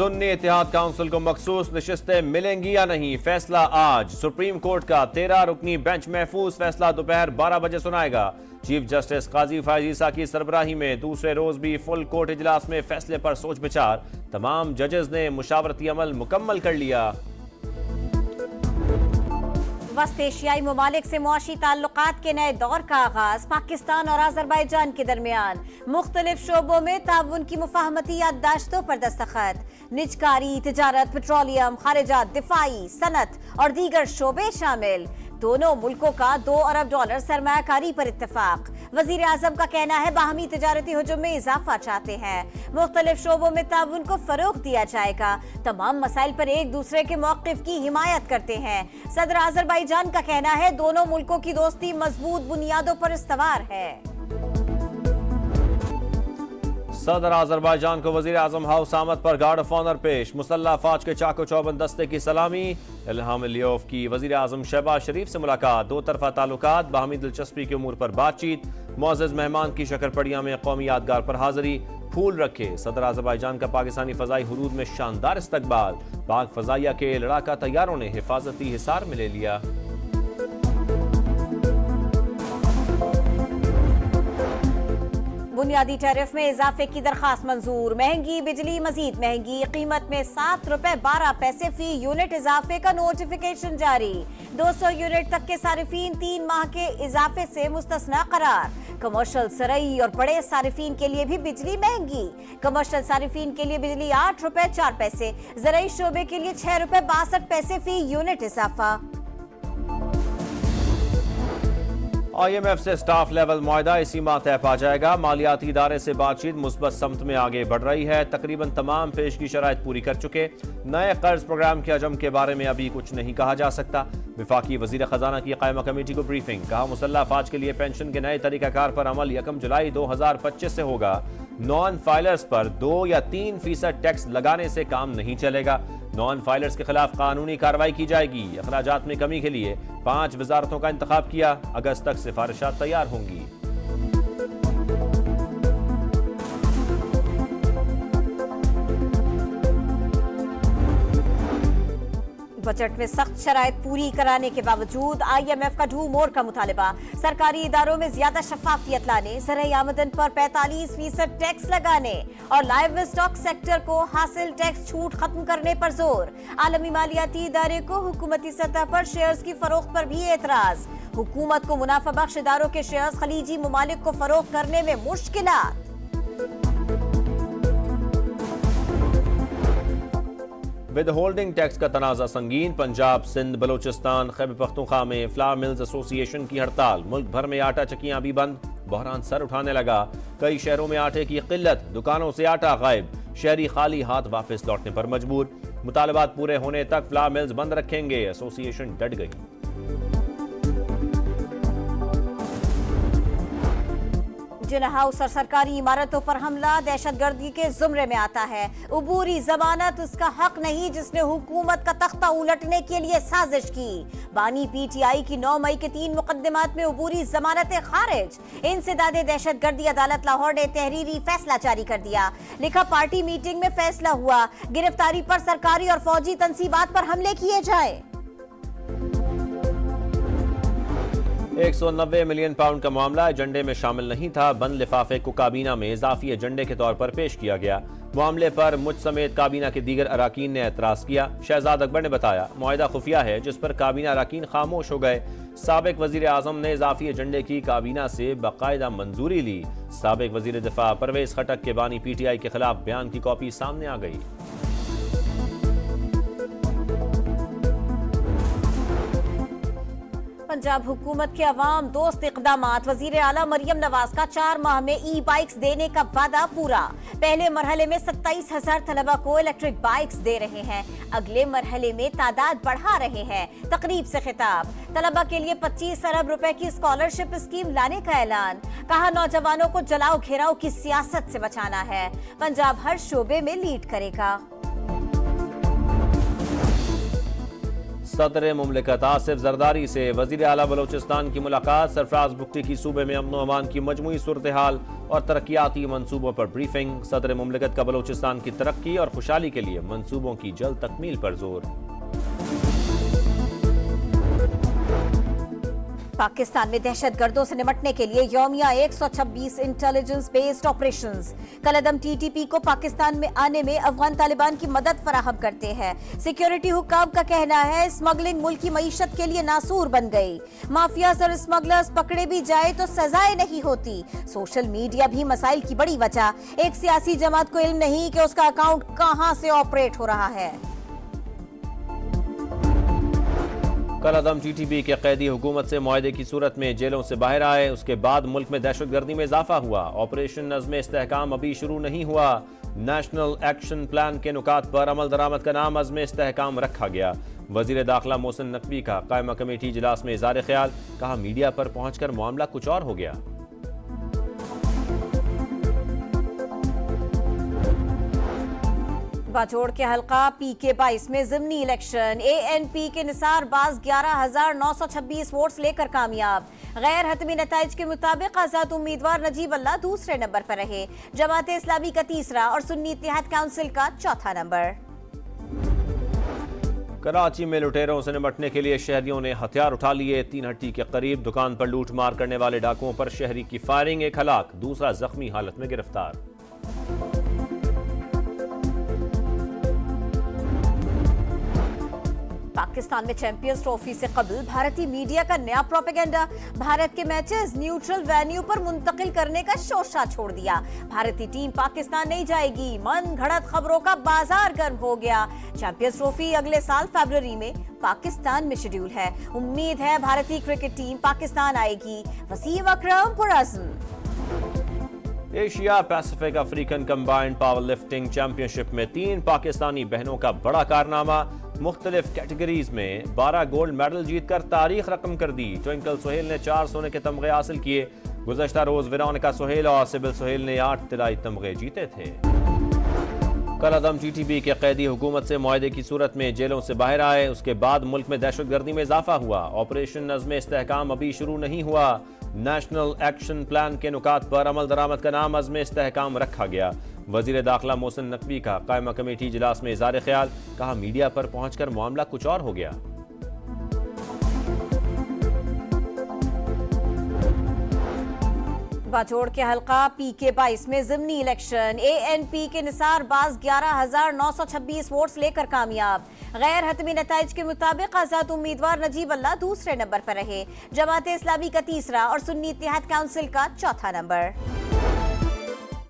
सुन्नी इत्तेहाद council को मखसूस नशिस्तें मिलेंगी या नहीं, फैसला आज। सुप्रीम कोर्ट का 13 रुकनी बेंच महफूज फैसला दोपहर 12 बजे सुनाएगा। चीफ जस्टिस काजी फैज ईसा की सरबराही में दूसरे रोज भी फुल कोर्ट इजलास में फैसले पर सोच विचार। तमाम जजेस ने मुशावरती अमल मुकम्मल कर लिया। वस्त एशियाई ममालिक से मुआशी ताल्लुकात के नए दौर का आगाज। पाकिस्तान और अजरबैजान के दरमियान मुख्तलिफ शोबों में ताउन की मुफाहमती याददाश्तों पर दस्तखत। निजकारी, तिजारत, पेट्रोलियम, खारिजात, दिफाई, सनत और दीगर शोबे शामिल। दोनों मुल्कों का $2 अरब सरमायाकारी पर इत्तेफाक। वजीर आजम का कहना है बाहमी तिजारती हुजूम में इजाफा चाहते हैं। मुख्तलिफ शोबों में ताउन को फरोग दिया जाएगा। तमाम मसाइल पर एक दूसरे के मौक़िफ़ की हिमायत करते हैं। सदर अजरबैजान का कहना है दोनों मुल्कों की दोस्ती मजबूत बुनियादों पर इस्तवार है। सदर अजरबैजान को वजीर आजम हाउस आमद पर गार्ड ऑफ ऑनर पेश। मुसल्लह फौज के चाको चौबंद दस्ते की सलामी। इल्हाम अलियोफ की वजीर आजम शहबाज शरीफ से मुलाकात। दो तरफा ताल्लुकात, बाहमी दिलचस्पी के उमूर पर बातचीत। मुअज़्ज़ज़ मेहमान की शकरपड़िया में कौमी यादगार पर हाजिरी। फूल रखे। सदर अजरबैजान का पाकिस्तानी फजाई हुदूद में शानदार इस्तकबाल। पाक फजाइया के लड़ाका तैयारों ने हिफाजती हिसार में ले लिया। बुनियादी टैरिफ में इजाफे की दरखास्त मंजूर। महंगी बिजली मजीद महंगी। कीमत में ₹7.12 फी यूनिट इजाफे का नोटिफिकेशन जारी। 200 यूनिट तक के सारिफीन 3 माह के इजाफे से मुस्तस्ना करार। कमर्शियल सरई और बड़े सारिफीन के लिए भी बिजली महंगी। कमर्शियल सारिफीन के लिए बिजली ₹8.04। ज़राई शोबे के लिए ₹6.62 फी यूनिट इजाफा। IMF से स्टाफ लेवल मुआहदा इसी माह तय पा जाएगा। मालियाती इदारे से बातचीत मुस्बत समत में आगे बढ़ रही है। तकरीबन तमाम पेश की शराइत पूरी कर चुके। नए कर्ज प्रोग्राम के अजम के बारे में अभी कुछ नहीं कहा जा सकता। विफाकी वजीर खजाना की कायमा कमेटी को ब्रीफिंग। कहा मुसल्लह अफवाज के लिए पेंशन के नए तरीकाकार पर अमल 1 जुलाई 2025 से होगा। नॉन फाइलर्स पर 2 या 3% टैक्स लगाने से काम नहीं चलेगा। नॉन फाइलर्स के खिलाफ कानूनी कार्रवाई की जाएगी। अखराजात में कमी के लिए 5 वजारतों का इंतखाब किया। अगस्त तक सिफारिशात तैयार होंगी। बजट में सख्त शराइत पूरी कराने के बावजूद IMF का ढू मोड़ का मुतालबा। सरकारी इदारों में ज्यादा शफाफियत लाने, ज़राई आमदन पर 45% टैक्स लगाने और लाइव स्टॉक सेक्टर को हासिल टैक्स छूट खत्म करने पर जोर। आलमी मालियाती इदारे को हुकूमती सतह पर शेयर्स की फरोख्त पर भी एतराज। हुकूमत को मुनाफा बख्श इदारों के शेयर्स खलीजी ममालिक को फरोख्त करने में मुश्किलात। विद होल्डिंग टैक्स का तनाजा संगीन। पंजाब, सिंध, बलोचिस्तान, खैबर पख्तूनख्वा में फ्लावर मिल्स एसोसिएशन की हड़ताल। मुल्क भर में आटा चक्कियां भी बंद। बहरान सर उठाने लगा। कई शहरों में आटे की किल्लत, दुकानों से आटा गायब। शहरी खाली हाथ वापस लौटने पर मजबूर। मुतालबात पूरे होने तक फ्लावर मिल्स बंद रखेंगे। एसोसिएशन डट गई। जिन्ना हाउस और सरकारी इमारतों पर हमला दहशतगर्दी के जुमरे में आता है। उबूरी जमानत उसका हक नहीं जिसने हुकूमत का तख्ता उलटने के लिए साजिश की। बानी PTI की 9 मई के 3 मुकदमात में उबूरी जमानतें खारिज। इंसदादे दहशतगर्दी अदालत लाहौर ने तहरीरी फैसला जारी कर दिया। लिखा पार्टी मीटिंग में फैसला हुआ गिरफ्तारी पर सरकारी और फौजी तंसीबात पर हमले किए जाए। 190 मिलियन पाउंड का मामला एजेंडे में शामिल नहीं था। बंद लिफाफे को काबीना में इजाफी एजेंडे के तौर पर पेश किया गया। मामले पर मुझ समेत काबीना के दीगर अराकीन ने एतराज किया। शहजाद अकबर ने बताया मुआहिदा खुफिया है जिस पर काबीना अराकीन खामोश हो गए। साबिक वजीर आजम ने इजाफी एजेंडे की काबीना से बाकायदा मंजूरी ली। साबिक वजीर दिफा परवेज खटक के बानी PTI के खिलाफ बयान की कॉपी सामने आ गई। पंजाब हुकूमत के अवाम दोस्त इक़दामात। वज़ीर आला मरियम नवाज का 4 माह में ई-बाइक्स देने का वादा पूरा। पहले मरहले में 27,000 तलबा को इलेक्ट्रिक बाइक्स दे रहे हैं। अगले मरहले में तादाद बढ़ा रहे हैं। तकरीब से खिताब। तलबा के लिए 25 अरब रुपए की स्कॉलरशिप स्कीम लाने का ऐलान। कहा नौजवानों को जलाओ घेराव की सियासत से बचाना है। पंजाब हर शोबे में लीड करेगा। सदर मुमलिकत आसिफ जरदारी से वजीर आला बलोचिस्तान की मुलाकात। सरफराज बुगटी की सूबे में अमन अमान की मजमूई सूरत हाल। और तरक्याती मंसूबों पर ब्रीफिंग। सदर मुमलिकत का बलूचिस्तान की तरक्की और खुशहाली के लिए मंसूबों की जल्द तकमील पर जोर। पाकिस्तान में दहशतगर्दों से निपटने के लिए यौमिया 126 इंटेलिजेंस बेस्ड ऑपरेशंस। कलअदम टीटीपी को पाकिस्तान में आने में अफगान तालिबान की मदद फराहम करते हैं। सिक्योरिटी हुक्काम का कहना है स्मगलिंग मुल्क की मईशत के लिए नासूर बन गई। माफियाज और स्मगलर्स पकड़े भी जाए तो सजाएं नहीं होती। सोशल मीडिया भी मसाइल की बड़ी वजह। एक सियासी जमात को इल्म नहीं कि उसका अकाउंट कहां से ऑपरेट हो रहा है। कलअदम टीटीपी के कैदी हुकूमत से मुआहदे की सूरत में जेलों से बाहर आए, उसके बाद मुल्क में दहशतगर्दी में इजाफा हुआ। ऑपरेशन नज़्म इस्तेहकाम अभी शुरू नहीं हुआ। नेशनल एक्शन प्लान के नुकात पर अमल दरामद का नाम अज़्म इस्तेहकाम रखा गया। वजीर दाखिला मोहसिन नकवी का कायमा कमेटी इजलास में इज़हार ख्याल, कहा मीडिया पर पहुंचकर मामला कुछ और हो गया। बाजोड़ के हल्का PK-22 में ज़िमनी इलेक्शन। ANP के निसार बाज 11,926 वोट्स लेकर कामयाब। गैर हतमी नताइज के मुताबिक आजाद उम्मीदवार नजीब अल्लाह दूसरे नंबर पर रहे। जमात इस्लामी का तीसरा और सुन्नी इत्तेहाद काउंसिल का चौथा नंबर। कराची में लुटेरों से निपटने के लिए शहरियों ने हथियार उठा लिए। 3 हट्टी के करीब दुकान पर लूट मार करने वाले डाकुओं पर शहरी की फायरिंग, एक हलाक, दूसरा जख्मी हालत में गिरफ्तार। पाकिस्तान में चैंपियंस ट्रॉफी से कबल भारतीय मीडिया का नया प्रोपेगेंडा। भारत के मैचेस न्यूट्रल वेन्यू पर मुंतकिल करने का शोशा छोड़ दिया। भारतीय टीम पाकिस्तान नहीं जाएगी। मन घड़त खबरों का बाजार गर्म हो गया। चैंपियंस ट्रॉफी अगले साल फरवरी में पाकिस्तान में शेड्यूल है। उम्मीद है भारतीय क्रिकेट टीम पाकिस्तान आएगी। वसीम अकरम पुरअज़्म। Asia Pacific African combined power lifting championship में 3 पाकिस्तानी बहनों का बड़ा कारनामा। मुख्तलिफ कैटेगरीज में 12 गोल्ड मेडल जीतकर तारीख रकम कर दी। ट्विंकल सोहेल ने 4 सोने के तमगे हासिल किए। गुज़श्ता रोज वेरोनिका सोहेल और सिबिल सोहेल ने 8 तिलाई तमगे जीते थे। कलअदम टीटीपी के कैदी हुकूमत से मुआहदे की सूरत में जेलों से बाहर आए, उसके बाद मुल्क में दहशतगर्दी में इजाफा हुआ। ऑपरेशन नज़्म इस्तेहकाम अभी शुरू नहीं हुआ। नेशनल एक्शन प्लान के नुकात पर अमल दरामद का नाम अज़्म इस्तेहकाम रखा गया। वजीर दाखिला मोहसिन नकवी का कायमा कमेटी इजलास में इज़हार ख्याल, कहा मीडिया पर पहुंचकर मामला कुछ और हो गया। बाजोड़ के हल्का PK-22 में ज़िमनी इलेक्शन। ANP के निसार बाज 11,926 वोट्स लेकर कामयाब। गैर हतमी नताइज के मुताबिक आजाद उम्मीदवार नजीब अल्लाह दूसरे नंबर पर रहे। जमात इस्लामी का तीसरा और सुन्नी इत्तेहाद काउंसिल का चौथा नंबर।